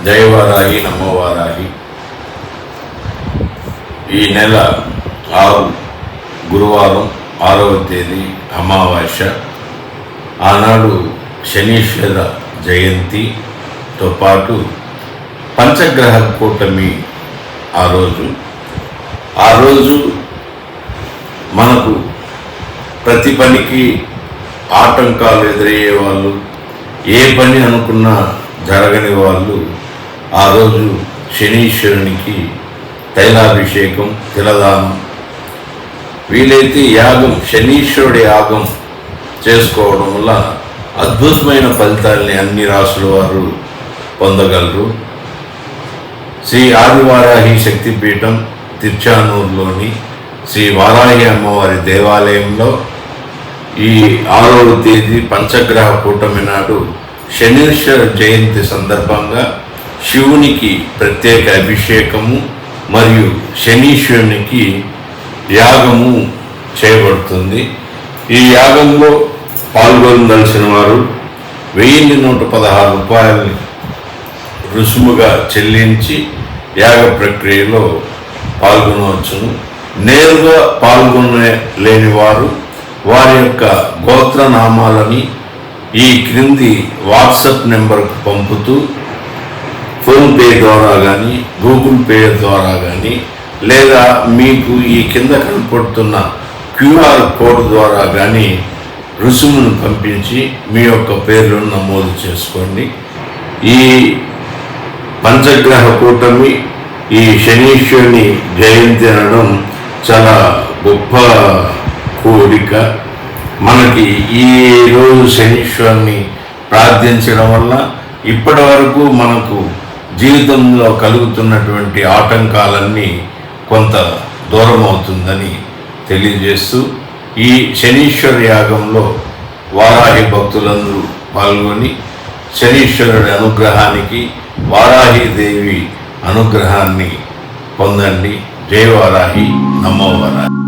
జయవారాహి నమోవారాహి. ఈ నెల 6 గురువారం 6వ తేదీ అమావాస్య. ఆనాడు శనీశ్వర జయంతితో పాటు పంచగ్రహ కూటమి ఆ రోజు మనకు ప్రతి పనికి ఆటంకాలు ఎదురయ్యే వాళ్ళు, ఏ పని అనుకున్నా జరగని వాళ్ళు ఆ రోజు శనీశ్వరునికి తైలాభిషేకం, తిలదానం, వీలైతే యాగం, శనీశ్వరుడి యాగం చేసుకోవడం వల్ల అద్భుతమైన ఫలితాల్ని అన్ని రాసుల వారు పొందగలరు. శ్రీ ఆదివారాహి శక్తిపీఠం తిరుచానూరులోని శ్రీ వారాహి అమ్మవారి దేవాలయంలో ఈ 6వ తేదీ పంచగ్రహ కూటమి నాడు శనీశ్వర జయంతి సందర్భంగా శివునికి ప్రత్యేక అభిషేకము మరియు శనీశ్వరునికి యాగము చేయబడుతుంది. ఈ యాగంలో పాల్గొనదలసిన వారు 1116 రూపాయలని రుసుముగా చెల్లించి యాగ ప్రక్రియలో పాల్గొనవచ్చును. నేరుగా పాల్గొనలేని వారు వారి యొక్క గోత్రనామాలని ఈ క్రింది వాట్సాప్ నెంబర్కు పంపుతూ ఫోన్పే ద్వారా కానీ, గూగుల్ పే ద్వారా కానీ, లేదా మీకు ఈ కింద కనపడుతున్న క్యూఆర్ కోడ్ ద్వారా కానీ రుసుమును పంపించి మీ యొక్క పేర్లను నమోదు చేసుకోండి. ఈ పంచగ్రహ కూటమి, ఈ శనీశ్వరుని జయంతి అనడం చాలా గొప్ప కోరిక. మనకి ఈ రోజు శనీశ్వరుని ప్రార్థించడం వల్ల ఇప్పటి వరకు మనకు జీవితంలో కలుగుతున్నటువంటి ఆటంకాలన్నీ కొంత దూరం అవుతుందని తెలియజేస్తూ, ఈ శనీశ్వర యాగంలో వారాహి భక్తులందరూ పాల్గొని శనీశ్వరుడి అనుగ్రహానికి, వారాహీదేవి అనుగ్రహాన్ని పొందండి. జయ వారాహి, నమో వారాహి.